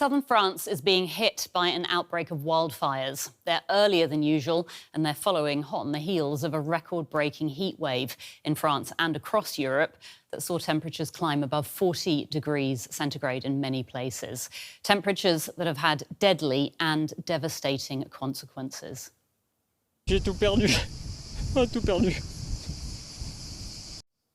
Southern France is being hit by an outbreak of wildfires. They're earlier than usual, and they're following hot on the heels of a record-breaking heat wave in France and across Europe that saw temperatures climb above 40 degrees centigrade in many places. Temperatures that have had deadly and devastating consequences. J'ai tout perdu. Tout perdu.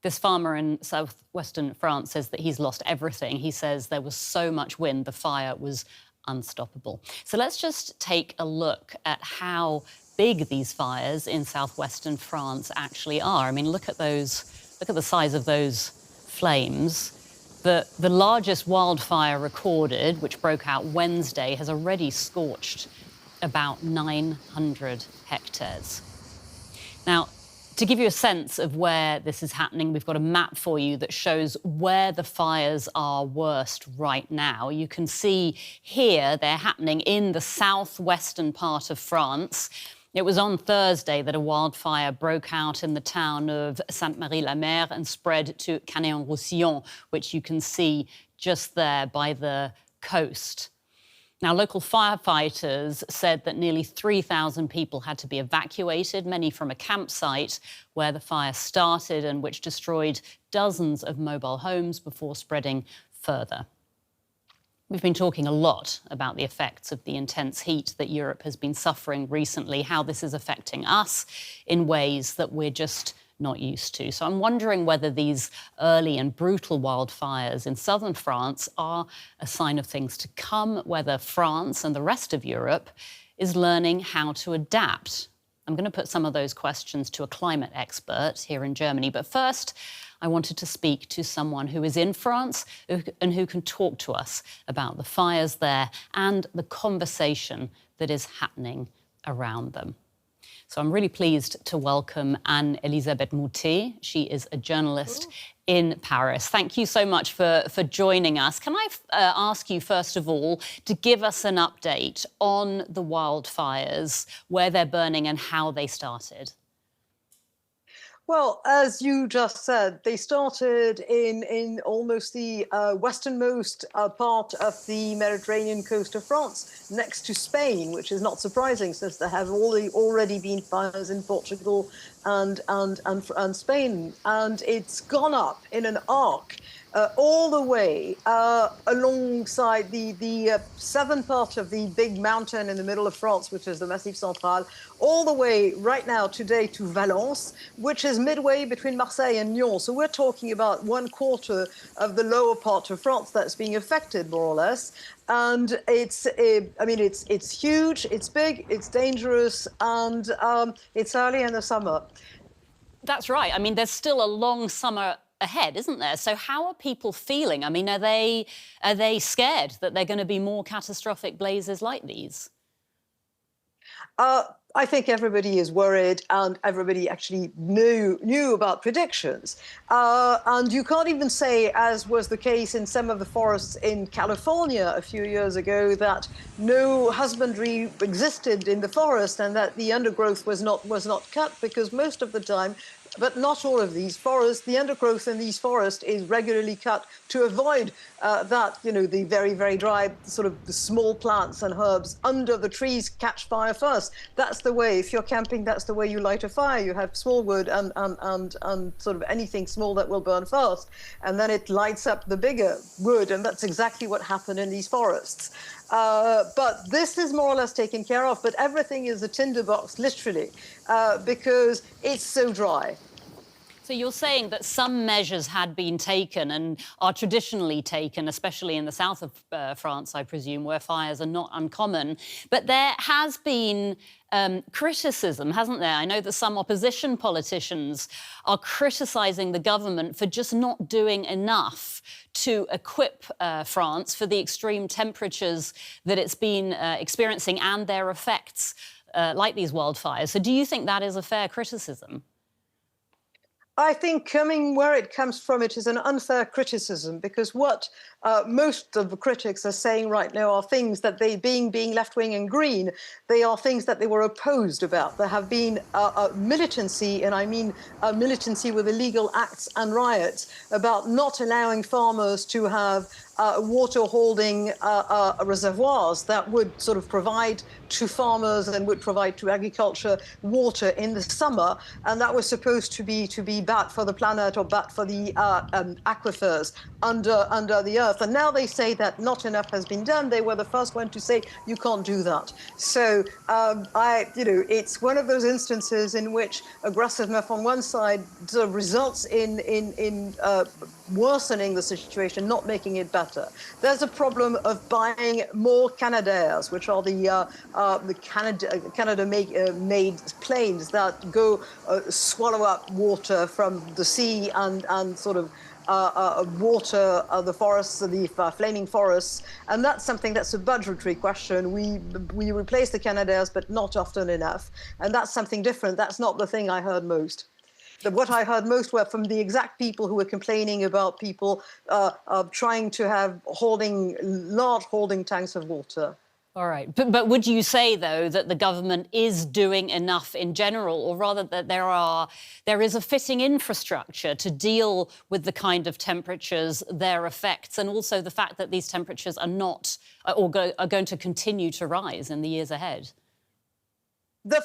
This farmer in southwestern France says that he's lost everything. He says there was so much wind, the fire was unstoppable. So let's just take a look at how big these fires in southwestern France actually are. I mean, look at the size of those flames. The largest wildfire recorded, which broke out Wednesday, has already scorched about 900 hectares. Now, to give you a sense of where this is happening, we've got a map for you that shows where the fires are worst right now. You can see here they're happening in the southwestern part of France. It was on Thursday that a wildfire broke out in the town of Sainte-Marie-la-Mer and spread to Canet-en-Roussillon, which you can see just there by the coast. Now, local firefighters said that nearly 3,000 people had to be evacuated, many from a campsite where the fire started and which destroyed dozens of mobile homes before spreading further. We've been talking a lot about the effects of the intense heat that Europe has been suffering recently, how this is affecting us in ways that we're just not used to. So I'm wondering whether these early and brutal wildfires in southern France are a sign of things to come, whether France and the rest of Europe is learning how to adapt. I'm going to put some of those questions to a climate expert here in Germany. But first, I wanted to speak to someone who is in France and who can talk to us about the fires there and the conversation that is happening around them. So I'm really pleased to welcome Anne-Elisabeth Moutet. She is a journalist in Paris. Thank you so much for joining us. Can I ask you, first of all, to give us an update on the wildfires, where they're burning and how they started? Well, as you just said, they started in almost the westernmost part of the Mediterranean coast of France, next to Spain, which is not surprising since there have already been fires in Portugal and Spain. And it's gone up in an arc all the way alongside the southern part of the big mountain in the middle of France, which is the Massif Central, all the way right now today to Valence, which is midway between Marseille and Lyon. So we're talking about 1/4 of the lower part of France that's being affected, more or less. And it's huge, it's big, it's dangerous, and it's early in the summer. That's right. I mean, there's still a long summer ahead, isn't there? So how are people feeling? I mean, are they scared that they're going to be more catastrophic blazes like these? I think everybody is worried, and everybody actually knew about predictions. And you can't even say, as was the case in some of the forests in California a few years ago, that no husbandry existed in the forest and that the undergrowth was not cut, because most of the time, but not all of these forests, the undergrowth in these forests is regularly cut to avoid the very, very dry, sort of the small plants and herbs under the trees catch fire first. That's the way, if you're camping, that's the way you light a fire. You have small wood and sort of anything small that will burn first. And then it lights up the bigger wood. And that's exactly what happened in these forests. But this is more or less taken care of. But everything is a tinderbox, literally, because it's so dry. So you're saying that some measures had been taken and are traditionally taken, especially in the south of France, I presume, where fires are not uncommon. But there has been criticism, hasn't there? I know that some opposition politicians are criticising the government for just not doing enough to equip France for the extreme temperatures that it's been experiencing and their effects, like these wildfires. So do you think that is a fair criticism? I think coming where it comes from, it is an unfair criticism, because what most of the critics are saying right now are things that they, being left-wing and green, they are things that they were opposed about. There have been militancy, and I mean militancy with illegal acts and riots, about not allowing farmers to have water holding reservoirs that would sort of provide to farmers and would provide to agriculture water in the summer, and that was supposed to be bad for the planet or bad for the aquifers under the earth. And now they say that not enough has been done. They were the first one to say you can't do that. So it's one of those instances in which aggressiveness on one side sort of results in worsening the situation, not making it better. There's a problem of buying more Canadaires, which are the Canada-made planes that go swallow up water from the sea and sort of water the forests, the flaming forests, and that's something that's a budgetary question. We replace the Canadaires, but not often enough, and that's something different. That's not the thing I heard most. What I heard most were from the exact people who were complaining about people trying to have large holding tanks of water. All right. But would you say, though, that the government is doing enough in general, or rather that there is a fitting infrastructure to deal with the kind of temperatures, their effects, and also the fact that these temperatures are not are going to continue to rise in the years ahead? The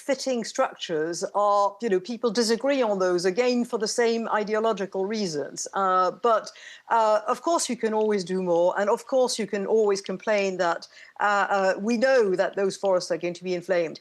fitting structures are, people disagree on those, again, for the same ideological reasons. But of course, you can always do more. And of course, you can always complain that we know that those forests are going to be inflamed.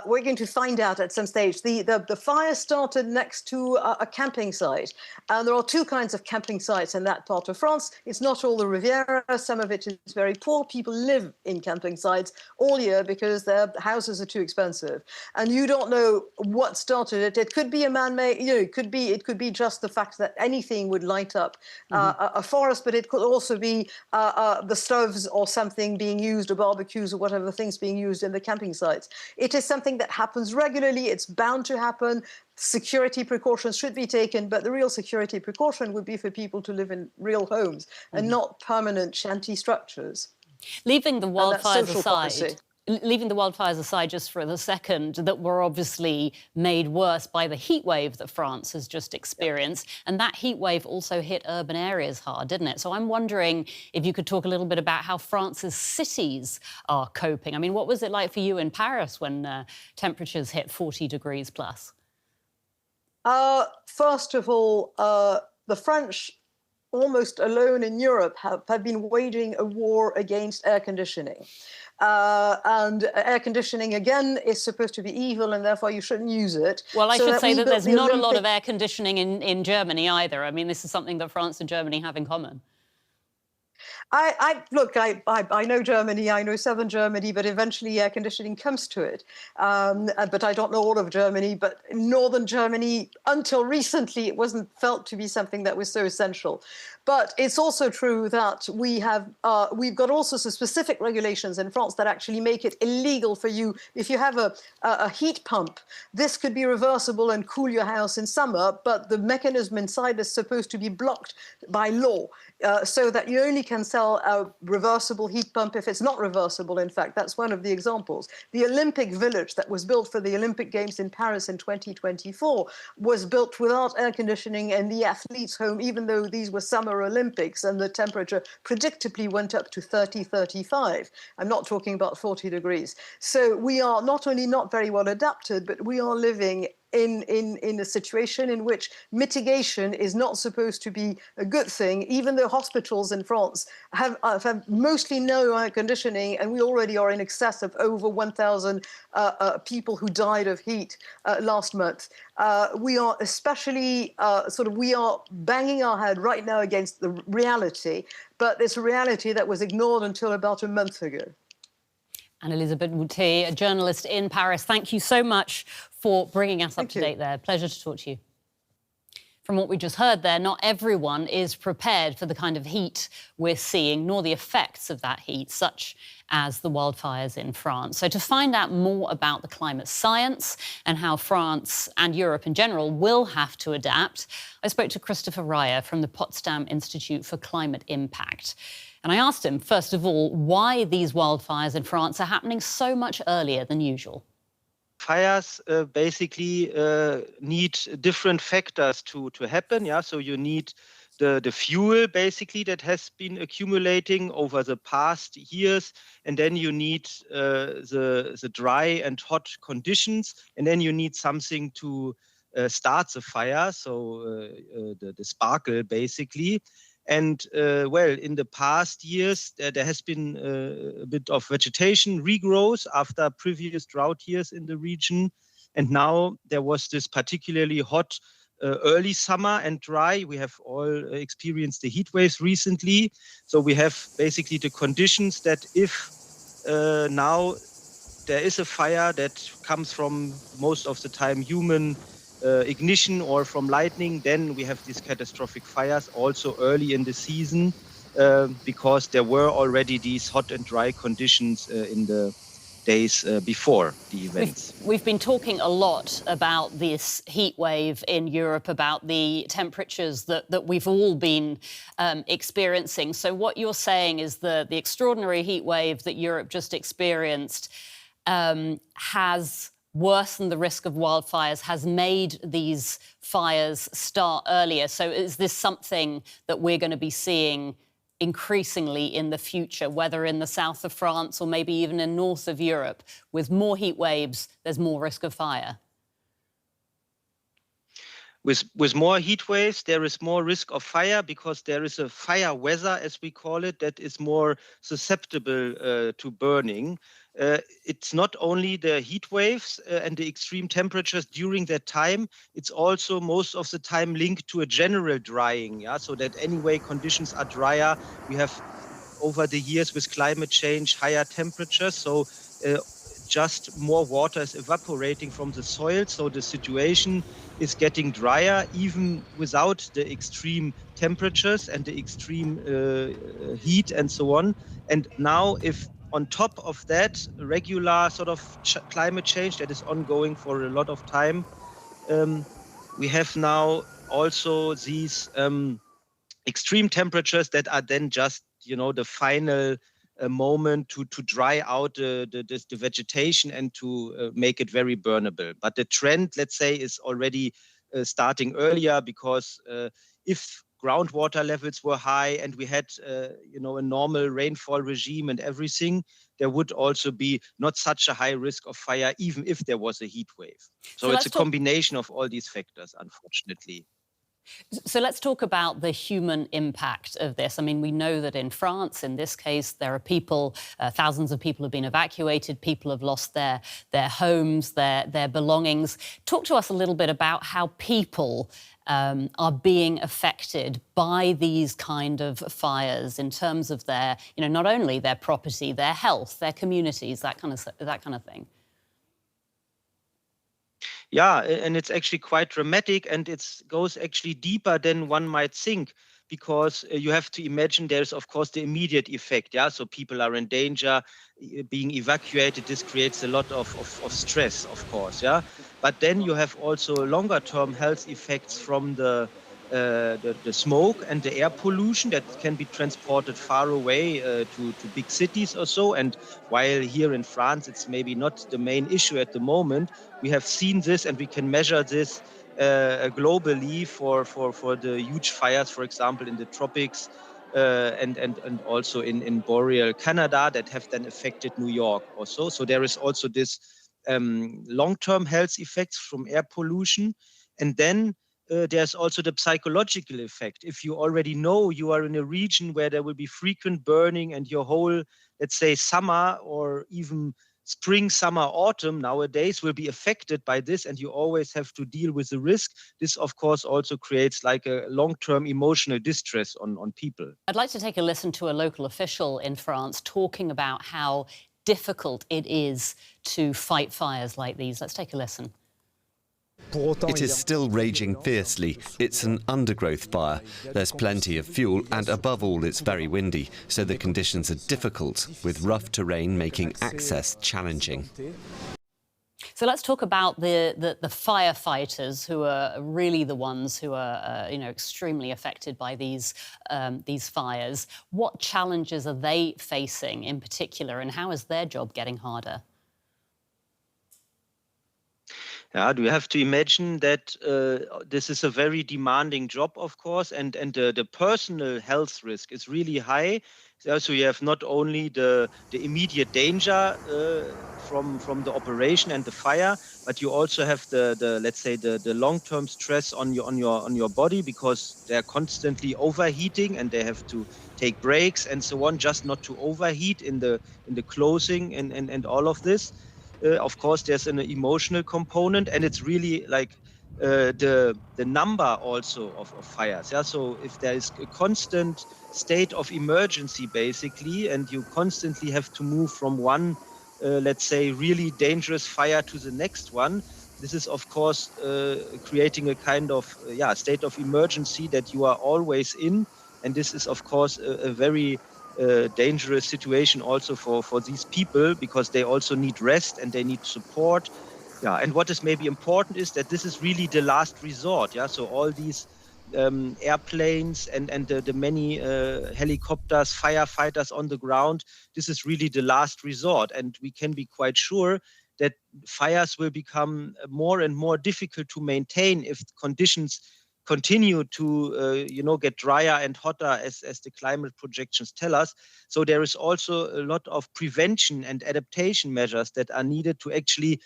We're going to find out at some stage. The fire started next to a camping site. And there are two kinds of camping sites in that part of France. It's not all the Riviera. Some of it is very poor. People live in camping sites all year because their houses are too expensive. And you don't know what started it. It could be a man-made, it could be just the fact that anything would light up a forest, but it could also be the stoves or something being used, or barbecues or whatever things being used in the camping sites. It is something that happens regularly. It's bound to happen. Security precautions should be taken, but the real security precaution would be for people to live in real homes and not permanent shanty structures. Leaving the wildfires aside. Leaving the wildfires aside just for a second, that were obviously made worse by the heat wave that France has just experienced. And that heat wave also hit urban areas hard, didn't it? So I'm wondering if you could talk a little bit about how France's cities are coping. I mean, what was it like for you in Paris when temperatures hit 40 degrees plus? First of all, the French, almost alone in Europe, have been waging a war against air conditioning. And air conditioning, again, is supposed to be evil, and therefore you shouldn't use it. Well, I should say that there's not a lot of air conditioning in Germany either. I mean, this is something that France and Germany have in common. I know Germany, I know southern Germany, but eventually air conditioning comes to it. But I don't know all of Germany, but northern Germany, until recently, it wasn't felt to be something that was so essential. But it's also true that we've got all sorts of specific regulations in France that actually make it illegal for you. If you have a heat pump, this could be reversible and cool your house in summer, but the mechanism inside is supposed to be blocked by law, so that you only can sell a reversible heat pump if it's not reversible. In fact, that's one of the examples. The Olympic Village that was built for the Olympic Games in Paris in 2024 was built without air conditioning in the athletes' home, even though these were summer Olympics and the temperature predictably went up to 30, 35. I'm not talking about 40 degrees. So we are not only not very well adapted, but we are living in a situation in which mitigation is not supposed to be a good thing. Even though hospitals in France have mostly no air conditioning, and we already are in excess of over 1,000 people who died of heat last month. We are especially we are banging our head right now against the reality, but it's a reality that was ignored until about a month ago. Anne-Elisabeth Moutet, a journalist in Paris, thank you so much for bringing us up to date there. Pleasure to talk to you. From what we just heard there, not everyone is prepared for the kind of heat we're seeing, nor the effects of that heat, such as the wildfires in France. So to find out more about the climate science and how France and Europe in general will have to adapt, I spoke to Christopher Ryer from the Potsdam Institute for Climate Impact. And I asked him, first of all, why these wildfires in France are happening so much earlier than usual. Fires basically need different factors to happen. Yeah, so you need the fuel basically that has been accumulating over the past years, and then you need the dry and hot conditions, and then you need something to start the fire. So the sparkle basically. And well, in the past years, there has been a bit of vegetation regrowth after previous drought years in the region. And now there was this particularly hot early summer and dry. We have all experienced the heat waves recently. So we have basically the conditions that if now there is a fire that comes from most of the time human ignition or from lightning, then we have these catastrophic fires also early in the season because there were already these hot and dry conditions in the days before the events. We've been talking a lot about this heat wave in Europe, about the temperatures that we've all been experiencing. So what you're saying is the extraordinary heat wave that Europe just experienced has worsened the risk of wildfires, has made these fires start earlier. So is this something that we're going to be seeing increasingly in the future, whether in the south of France or maybe even in north of Europe? With more heat waves, there's more risk of fire. With more heat waves, there is more risk of fire because there is a fire weather, as we call it, that is more susceptible to burning. It's not only the heat waves and the extreme temperatures during that time, it's also most of the time linked to a general drying, yeah? So that anyway conditions are drier. We have over the years with climate change, higher temperatures. So just more water is evaporating from the soil. So the situation is getting drier even without the extreme temperatures and the extreme heat and so on. And now if on top of that, regular sort of climate change that is ongoing for a lot of time, we have now also these extreme temperatures that are then just, the final moment to dry out the vegetation and to make it very burnable. But the trend, let's say, is already starting earlier because if groundwater levels were high and we had, a normal rainfall regime and everything, there would also be not such a high risk of fire, even if there was a heat wave. So it's a combination of all these factors, unfortunately. So let's talk about the human impact of this. I mean, we know that in France, in this case, there are people, thousands of people have been evacuated, people have lost their homes, their belongings. Talk to us a little bit about how people are being affected by these kind of fires in terms of their, not only their property, their health, their communities, that kind of thing. Yeah, and it's actually quite dramatic, and it goes actually deeper than one might think, because you have to imagine there's, of course, the immediate effect. Yeah, so people are in danger, being evacuated. This creates a lot of stress, of course. Yeah, but then you have also longer-term health effects from the smoke and the air pollution that can be transported far away to big cities or so. And while here in France, it's maybe not the main issue at the moment, we have seen this and we can measure this globally for the huge fires, for example, in the tropics and also in boreal Canada that have then affected New York also. So there is also this long-term health effects from air pollution. And then there's also the psychological effect. If you already know you are in a region where there will be frequent burning and your whole, let's say, summer or even spring, summer, autumn nowadays will be affected by this, and you always have to deal with the risk. This, of course, also creates like a long-term emotional distress on people. I'd like to take a listen to a local official in France talking about how difficult it is to fight fires like these. Let's take a listen. It is still raging fiercely. It's an undergrowth fire. There's plenty of fuel and above all it's very windy, so the conditions are difficult, with rough terrain making access challenging. So let's talk about the firefighters, who are really the ones who are extremely affected by these fires. What challenges are they facing in particular, and how is their job getting harder? Yeah, you have to imagine that this is a very demanding job, of course, and the personal health risk is really high. So you have not only the immediate danger from the operation and the fire, but you also have the let's say the long-term stress on your body, because they're constantly overheating and they have to take breaks and so on, just not to overheat in the closing and all of this. Of course, there's an emotional component, and it's really like the number also of fires. Yeah, so if there is a constant state of emergency, basically, and you constantly have to move from one, let's say, really dangerous fire to the next one, this is, of course, creating a kind of state of emergency that you are always in, and this is, of course, a very dangerous situation also for these people, because they also need rest and they need support. Yeah, and what is maybe important is that this is really the last resort. Yeah, so all these airplanes and the many helicopters, firefighters on the ground, this is really the last resort, and we can be quite sure that fires will become more and more difficult to maintain if conditions continue to get drier and hotter as the climate projections tell us. So there is also a lot of prevention and adaptation measures that are needed to actually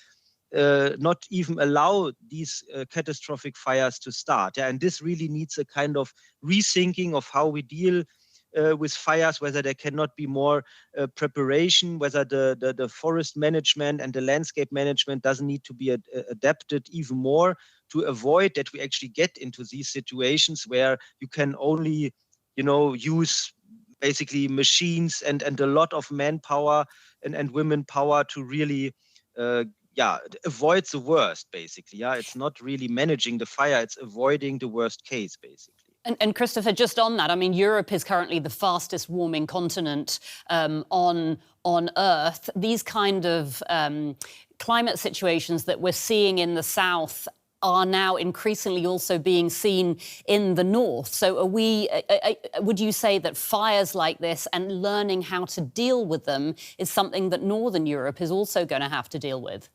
not even allow these catastrophic fires to start. Yeah? And this really needs a kind of rethinking of how we deal with fires, whether there cannot be more preparation, whether the forest management and the landscape management doesn't need to be adapted even more to avoid that we actually get into these situations where you can only, use basically machines and a lot of manpower and women power to really avoid the worst, basically. Yeah, it's not really managing the fire, it's avoiding the worst case, basically. And Christopher, just on that, I mean, Europe is currently the fastest warming continent on Earth. These kind of climate situations that we're seeing in the south are now increasingly also being seen in the north. So would you say that fires like this and learning how to deal with them is something that Northern Europe is also going to have to deal with?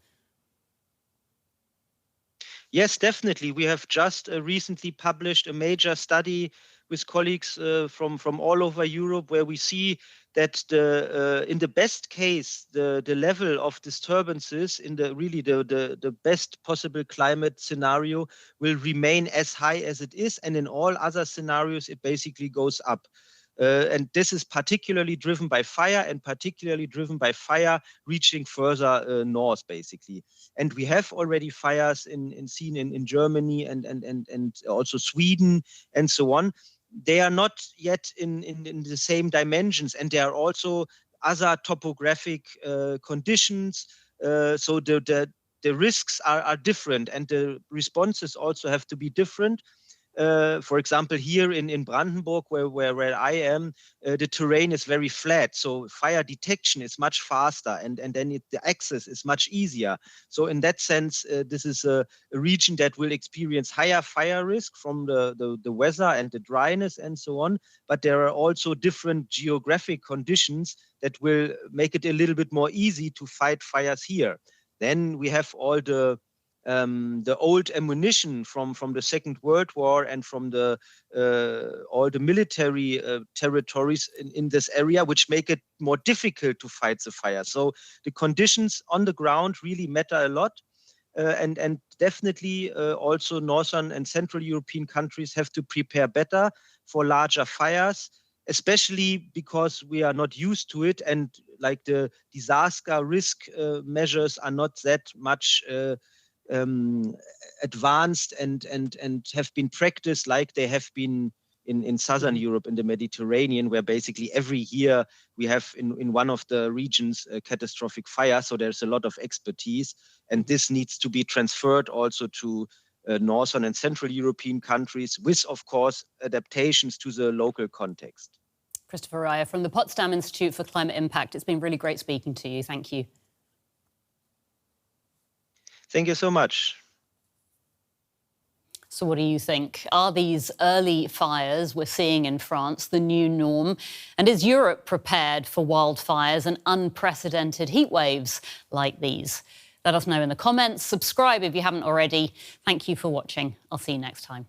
Yes, definitely. We have just recently published a major study with colleagues from all over Europe, where we see that in the best case, the level of disturbances in the best possible climate scenario will remain as high as it is, and in all other scenarios, it basically goes up. And this is particularly driven by fire, and particularly driven by fire reaching further north, basically. And we have already fires seen in Germany and also Sweden and so on. They are not yet in the same dimensions, and there are also other topographic conditions. So the risks are different, and the responses also have to be different. For example, here in Brandenburg, where I am, the terrain is very flat, so fire detection is much faster, and then the access is much easier. So in that sense, this is a region that will experience higher fire risk from the weather and the dryness and so on. But there are also different geographic conditions that will make it a little bit more easy to fight fires here. Then we have all the old ammunition from the Second World War and from all the military territories in this area, which make it more difficult to fight the fire. So the conditions on the ground really matter a lot. And definitely also Northern and Central European countries have to prepare better for larger fires, especially because we are not used to it, and like the disaster risk measures are not that much advanced and have been practiced like they have been in southern Europe, in the Mediterranean, where basically every year we have in one of the regions a catastrophic fire. So there's a lot of expertise, and this needs to be transferred also to northern and central European countries with, of course, adaptations to the local context. Christopher Ryer from the Potsdam Institute for Climate Impact. It's been really great speaking to you. Thank you. Thank you so much. So what do you think? Are these early fires we're seeing in France the new norm? And is Europe prepared for wildfires and unprecedented heat waves like these? Let us know in the comments. Subscribe if you haven't already. Thank you for watching. I'll see you next time.